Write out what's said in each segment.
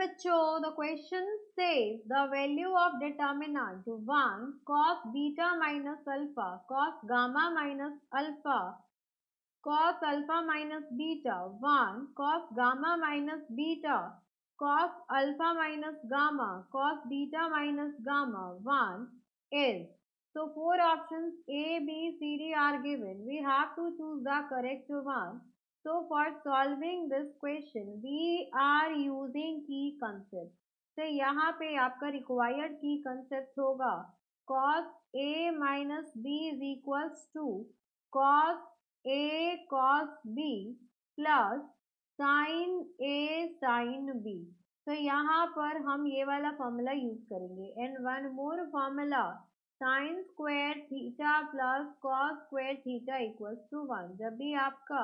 बच्चों, the question says the value of determinant 1 cos beta minus alpha cos gamma minus alpha cos alpha minus beta 1 cos gamma minus beta cos alpha minus gamma cos beta minus gamma 1 is. So four options A, B, C, D are given. We have to choose the correct one. So for solving this question, we are using key concept. तो यहाँ पे आपका required key concept होगा cos A minus B is equals to cos A cos B plus sin A sin B. तो यहाँ पर हम ये वाला फॉर्मूला यूज करेंगे and one more formula sine square theta plus cos square theta equals to 1। जब भी आपका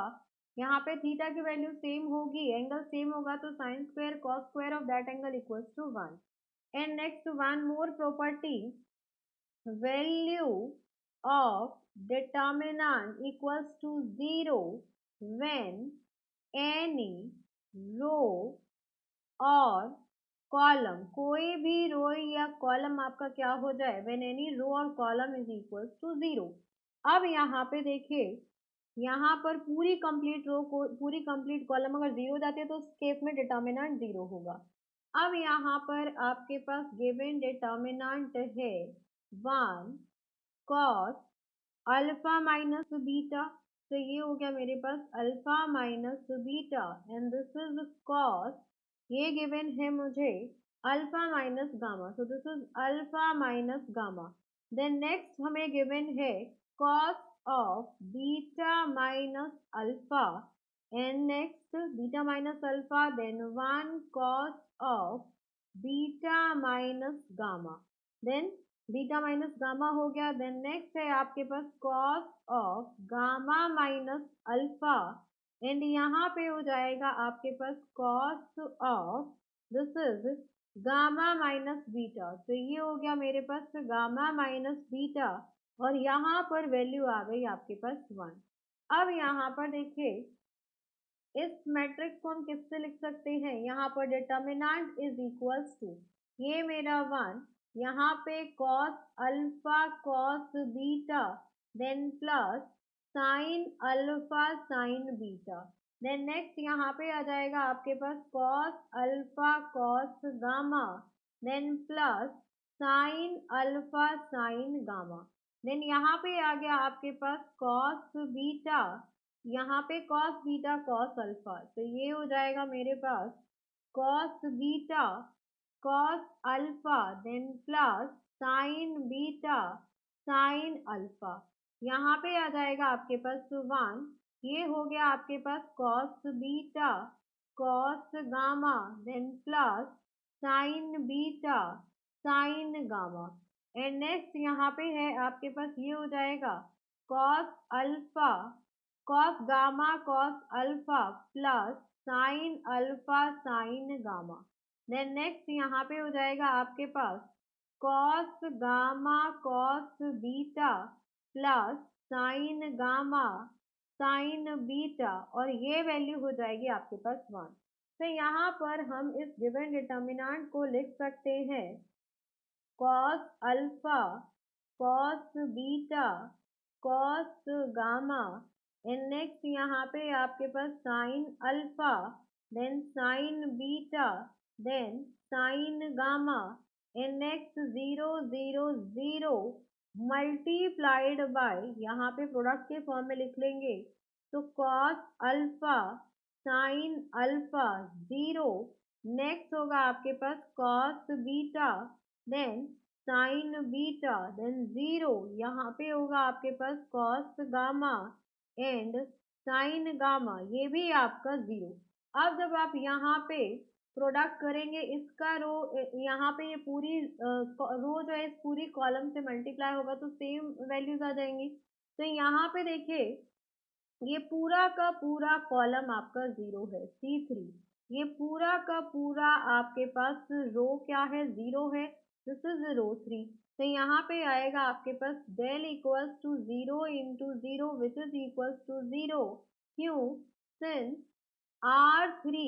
यहाँ पे थीटा की वैल्यू सेम होगी, एंगल सेम होगा, तो sine square cos square of that angle equals to 1। And next one more property, value of determinant equals to 0 when any row और कॉलम, कोई भी रो या कॉलम आपका क्या हो जाए, व्हेन एनी रो और कॉलम इज इक्वल टू 0। अब यहाँ पे देखिए, यहाँ पर पूरी कंप्लीट रो को पूरी कंप्लीट कॉलम अगर 0 हो जाती है तो उस केस में डिटर्मिनेंट 0 होगा। अब यहाँ पर आपके पास गिवन डिटर्मिनेंट है 1 cos अल्फा माइनस बीटा, तो ये हो गया मेरे पास alpha minus beta and this is cos, ये गिवन है मुझे alpha minus gamma, so this is alpha minus gamma. Then next हमें गिवन है cos of beta minus alpha and next beta minus alpha, then 1 cos of beta minus gamma, then beta minus gamma हो गया। Then next है आपके पास cos of gamma minus alpha and यहाँ पे हो जाएगा आपके पास cos of this is gamma minus beta, तो ये हो गया मेरे पास गामा माइनस बीटा और यहाँ पर वैल्यू आ गई आपके पास 1। अब यहाँ पर देखिए, इस मैट्रिक्स को हम किससे लिख सकते हैं, यहाँ पर डिटर्मिनेंट इज इक्वल्स टू ये मेरा 1, यहाँ पे cos alpha cos beta, then plus sine alpha sine beta, then next यहाँ पे आ जाएगा आपके पास cos alpha cos gamma, then plus sine alpha sine gamma, then यहाँ पे आ गया आपके पास cos बीटा, यहाँ पे cos बीटा cos अल्फा, तो ये हो जाएगा मेरे पास cos beta cos alpha, then plus sine beta sine alpha, यहाँ पे आ जाएगा आपके पास 1, ये हो गया आपके पास cos beta cos gamma, then plus sine beta sine gamma and next यहाँ पे है आपके पास ये हो जाएगा cos alpha cos gamma cos alpha plus sine alpha sine gamma, then next यहाँ पे हो जाएगा आपके पास cos gamma cos beta plus sine gamma sine beta और ये वैल्यू हो जाएगी आपके पास 1। तो यहाँ पर हम इस गिवन डिटर्मिनेंट को लिख सकते हैं cos alpha cos beta cos gamma and next यहाँ पे आपके पास sine alpha, then sine beta, then sine gamma and next 0 0 0 multiplied by, यहाँ पे प्रोडक्ट के फॉर्म में लिख लेंगे, तो cos alpha sine alpha 0, next होगा आपके पास cos beta, then sine beta, then 0, यहाँ पे होगा आपके पास cos gamma and sine gamma, ये भी आपका 0। अब जब आप यहाँ पे प्रोडक्ट करेंगे इसका रो, यहाँ पे ये पूरी रो जो है इस पूरी कॉलम से मल्टीप्लाई होगा तो सेम वैल्यूज आ जाएंगी। तो यहाँ पे देखिए, ये पूरा का पूरा कॉलम आपका 0 है, C3, ये पूरा का पूरा आपके पास रो क्या है, 0 है, दिस इज रो 3, तो यहाँ पे आएगा आपके पास del equals to 0 into 0 which is equals to 0, क्यों, since R3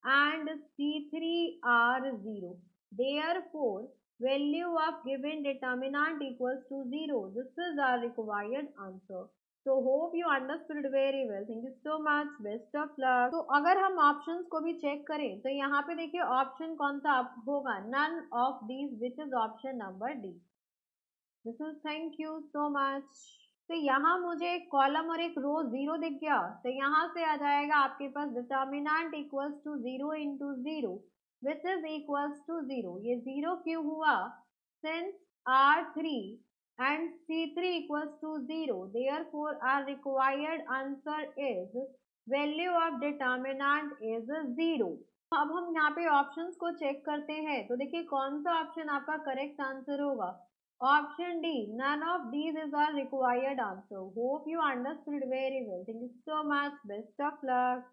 and C3 are 0. Therefore, value of given determinant equals to 0. This is our required answer. So hope you understood very well. Thank you so much. Best of luck. तो अगर हम options को भी check करें तो यहाँ पे देखिए ऑप्शन कौन सा होगा, none of these, which is option number D. This is thank you so much. तो यहाँ मुझे एक कॉलम और एक रो 0 दिख गया, तो यहाँ से आ जाएगा आपके पास determinant equals to 0 into 0 which is equals to 0. ये 0 क्यों हुआ? Since R3 and C3 equals to 0, therefore our required answer is value of determinant is 0. अब हम यहाँ पे ऑप्शंस को चेक करते हैं तो देखिए कौन सा ऑप्शन आपका करेक्ट आंसर होगा. Option D, none of these is our required answer. Hope you understood very well. Thank you so much. Best of luck.